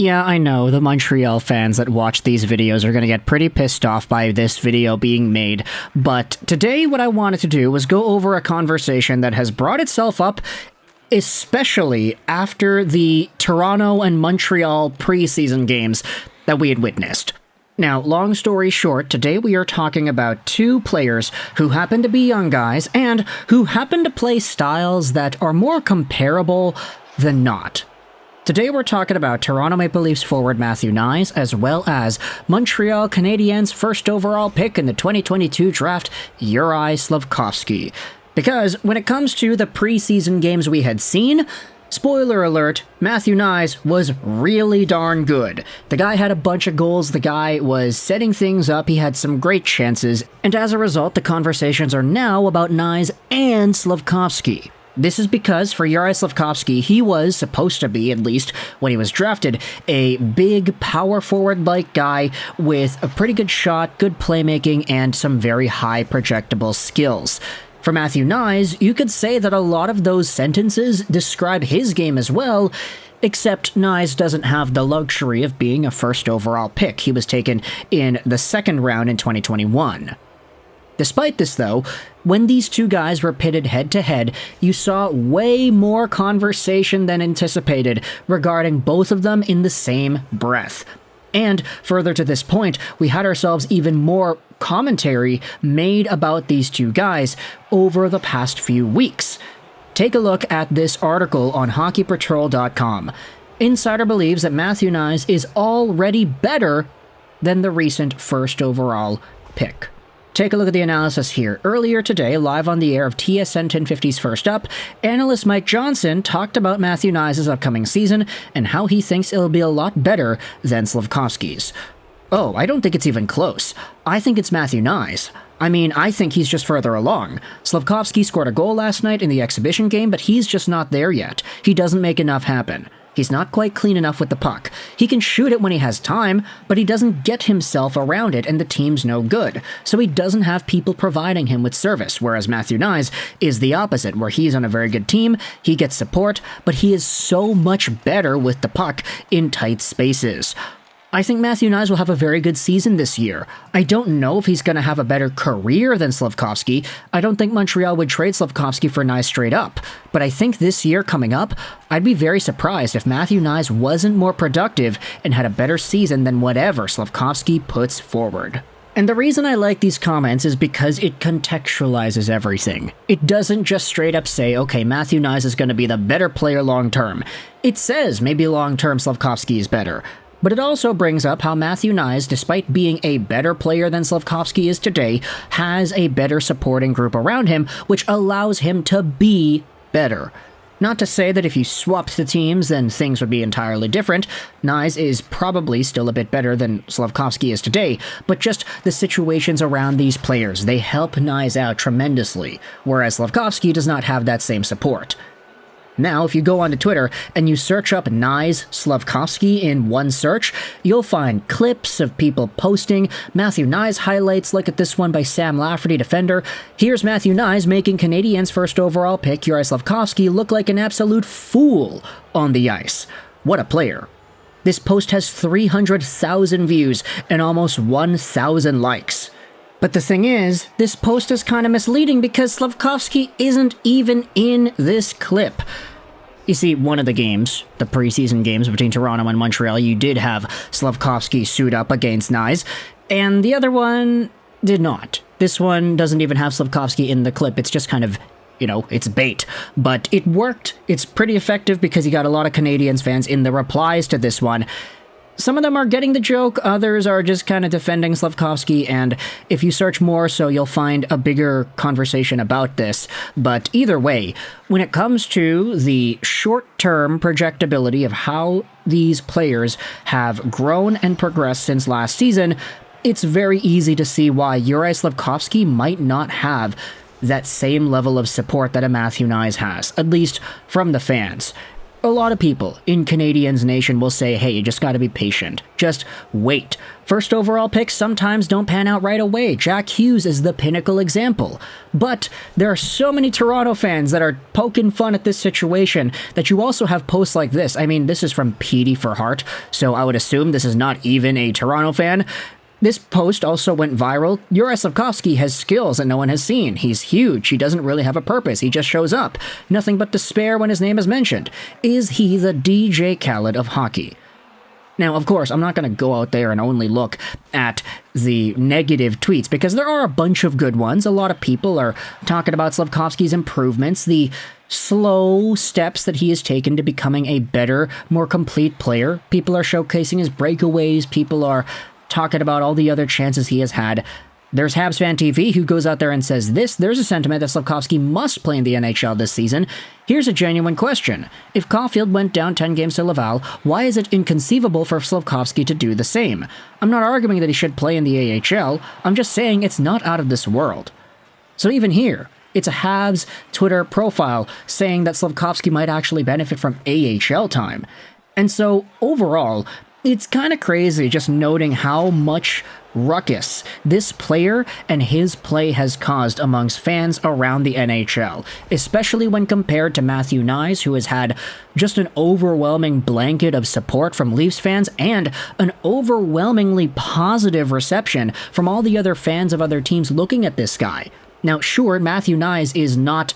Yeah, I know, the Montreal fans that watch these videos are going to get pretty pissed off by this video being made, but today what I wanted to do was go over a conversation that has brought itself up, especially after the Toronto and Montreal preseason games that we had witnessed. Now, long story short, today we are talking about two players who happen to be young guys and who happen to play styles that are more comparable than not. Today we're talking about Toronto Maple Leafs forward Matthew Knies, as well as Montreal Canadiens' first overall pick in the 2022 draft, Juraj Slafkovsky. Because when it comes to the preseason games we had seen, spoiler alert, Matthew Knies was really darn good. The guy had a bunch of goals, the guy was setting things up, he had some great chances, and as a result, the conversations are now about Knies and Slafkovsky. This is because for Juraj Slafkovsky, he was supposed to be, at least when he was drafted, a big power forward-like guy with a pretty good shot, good playmaking, and some very high projectable skills. For Matthew Knies, you could say that a lot of those sentences describe his game as well, except Knies doesn't have the luxury of being a first overall pick. He was taken in the second round in 2021. Despite this, though, when these two guys were pitted head-to-head, you saw way more conversation than anticipated regarding both of them in the same breath. And further to this point, we had ourselves even more commentary made about these two guys over the past few weeks. Take a look at this article on hockeypatrol.com. Insider believes that Matthew Knies is already better than the recent first overall pick. Take a look at the analysis here. Earlier today, live on the air of TSN 1050's First Up, analyst Mike Johnson talked about Matthew Knies' upcoming season and how he thinks it'll be a lot better than Slafkovsky's. Oh, I don't think it's even close. I think it's Matthew Knies. I think he's just further along. Slafkovsky scored a goal last night in the exhibition game, but he's just not there yet. He doesn't make enough happen. He's not quite clean enough with the puck. He can shoot it when he has time, but he doesn't get himself around it and the team's no good. So he doesn't have people providing him with service, whereas Matthew Knies is the opposite, where he's on a very good team, he gets support, but he is so much better with the puck in tight spaces. I think Matthew Knies will have a very good season this year. I don't know if he's going to have a better career than Slafkovsky. I don't think Montreal would trade Slafkovsky for Knies straight up. But I think this year coming up, I'd be very surprised if Matthew Knies wasn't more productive and had a better season than whatever Slafkovsky puts forward. And the reason I like these comments is because it contextualizes everything. It doesn't just straight up say, okay, Matthew Knies is going to be the better player long term. It says maybe long term Slafkovsky is better. But it also brings up how Matthew Knies, despite being a better player than Slafkovsky is today, has a better supporting group around him, which allows him to be better. Not to say that if you swapped the teams, then things would be entirely different. Knies is probably still a bit better than Slafkovsky is today, but just the situations around these players, they help Knies out tremendously, whereas Slafkovsky does not have that same support. Now, if you go onto Twitter and you search up Knies Slafkovsky in one search, you'll find clips of people posting Matthew Knies highlights. Look at this one by Sam Lafferty, Defender. Here's Matthew Knies making Canadiens' first overall pick Juraj Slafkovsky look like an absolute fool on the ice. What a player. This post has 300,000 views and almost 1,000 likes. But the thing is, this post is kind of misleading because Slafkovsky isn't even in this clip. You see, one of the games, the preseason games between Toronto and Montreal, you did have Slafkovsky suit up against Knies, and the other one did not. This one doesn't even have Slafkovsky in the clip, it's just kind of, it's bait. But it worked, it's pretty effective because you got a lot of Canadiens fans in the replies to this one. Some of them are getting the joke, others are just kind of defending Slafkovsky, and if you search more so you'll find a bigger conversation about this. But either way, when it comes to the short-term projectability of how these players have grown and progressed since last season, it's very easy to see why Juraj Slafkovsky might not have that same level of support that a Matthew Knies has, at least from the fans. A lot of people in Canadiens Nation will say, hey, you just gotta be patient. Just wait. First overall picks sometimes don't pan out right away. Jack Hughes is the pinnacle example. But there are so many Toronto fans that are poking fun at this situation that you also have posts like this. I mean, this is from Petey for Heart, so I would assume this is not even a Toronto fan. This post also went viral. Juraj Slafkovsky has skills that no one has seen. He's huge. He doesn't really have a purpose. He just shows up. Nothing but despair when his name is mentioned. Is he the DJ Khaled of hockey? Now, of course, I'm not going to go out there and only look at the negative tweets, because there are a bunch of good ones. A lot of people are talking about Slafkovsky's improvements, the slow steps that he has taken to becoming a better, more complete player. People are showcasing his breakaways. People are talking about all the other chances he has had. There's Habs Fan TV who goes out there and says this. There's a sentiment that Slafkovsky must play in the NHL this season. Here's a genuine question. If Caulfield went down 10 games to Laval, why is it inconceivable for Slafkovsky to do the same? I'm not arguing that he should play in the AHL. I'm just saying it's not out of this world. So even here, it's a Habs Twitter profile saying that Slafkovsky might actually benefit from AHL time. And so overall, it's kind of crazy just noting how much ruckus this player and his play has caused amongst fans around the NHL, especially when compared to Matthew Knies, who has had just an overwhelming blanket of support from Leafs fans and an overwhelmingly positive reception from all the other fans of other teams looking at this guy. Now, sure, Matthew Knies is not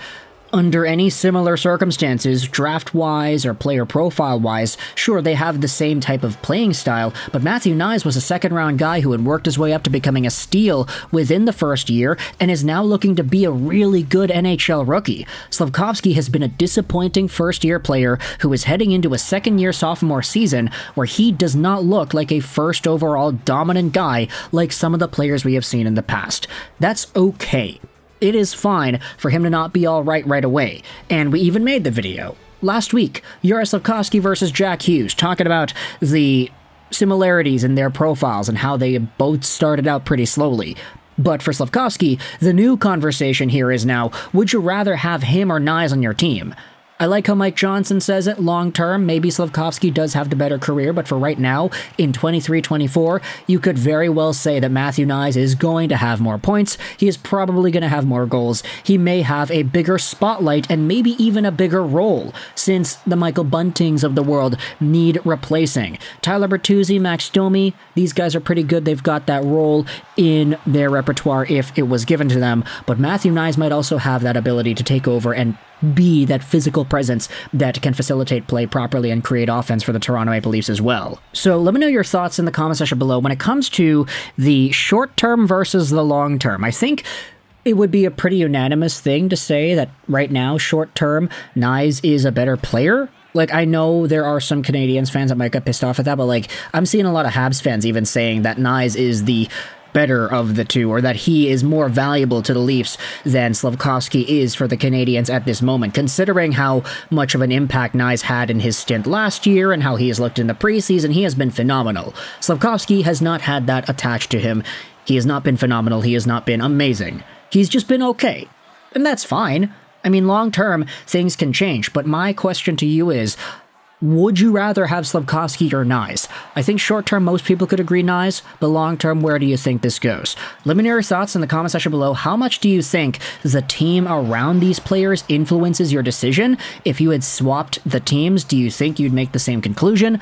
under any similar circumstances, draft-wise or player profile-wise. Sure, they have the same type of playing style, but Matthew Knies was a second-round guy who had worked his way up to becoming a steal within the first year and is now looking to be a really good NHL rookie. Slafkovsky has been a disappointing first-year player who is heading into a second-year sophomore season where he does not look like a first overall dominant guy like some of the players we have seen in the past. That's okay. It is fine for him to not be all right away, and we even made the video last week, Juraj Slafkovsky versus Jack Hughes, talking about the similarities in their profiles and how they both started out pretty slowly. But for Slafkovsky, the new conversation here is now, would you rather have him or Knies on your team? I like how Mike Johnson says it, long term, maybe Slafkovsky does have the better career, but for right now, in 23-24, you could very well say that Matthew Knies is going to have more points, he is probably going to have more goals, he may have a bigger spotlight, and maybe even a bigger role, since the Michael Buntings of the world need replacing. Tyler Bertuzzi, Max Domi, these guys are pretty good, they've got that role in their repertoire if it was given to them, but Matthew Knies might also have that ability to take over and be that physical presence that can facilitate play properly and create offense for the Toronto Maple Leafs as well. So let me know your thoughts in the comment section below when it comes to the short term versus the long term. I think it would be a pretty unanimous thing to say that right now, short term, Knies is a better player. Like, I know there are some Canadiens fans that might get pissed off at that, but like, I'm seeing a lot of Habs fans even saying that Knies is the better of the two, or that he is more valuable to the Leafs than Slafkovsky is for the Canadiens at this moment, considering how much of an impact Knies had in his stint last year and how he has looked in the preseason. He has been phenomenal. Slafkovsky has not had that attached to him. He has not been phenomenal. He has not been amazing. He's just been okay. And that's fine. I mean, long term, things can change, but my question to you is, would you rather have Slafkovsky or Knies? I think short-term, most people could agree Knies, but long-term, where do you think this goes? Let me know your thoughts in the comment section below. How much do you think the team around these players influences your decision? If you had swapped the teams, do you think you'd make the same conclusion?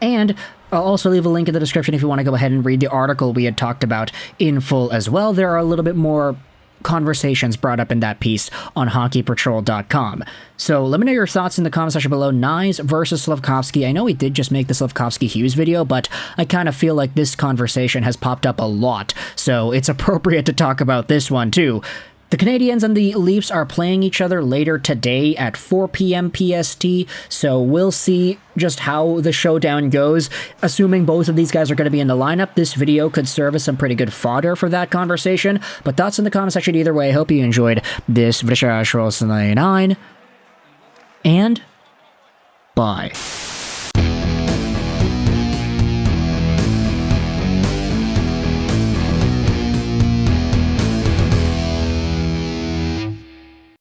And I'll also leave a link in the description if you want to go ahead and read the article we had talked about in full as well. There are a little bit more conversations brought up in that piece on hockeypatrol.com. So let me know your thoughts in the comment section below. Knies versus Slafkovsky. I know we did just make the Slafkovsky-Hughes video, but I kind of feel like this conversation has popped up a lot, so it's appropriate to talk about this one too. The Canadiens and the Leafs are playing each other later today at 4 p.m. PST, so we'll see just how the showdown goes. Assuming both of these guys are going to be in the lineup, this video could serve as some pretty good fodder for that conversation, but thoughts in the comment section either way. I hope you enjoyed this video, and bye.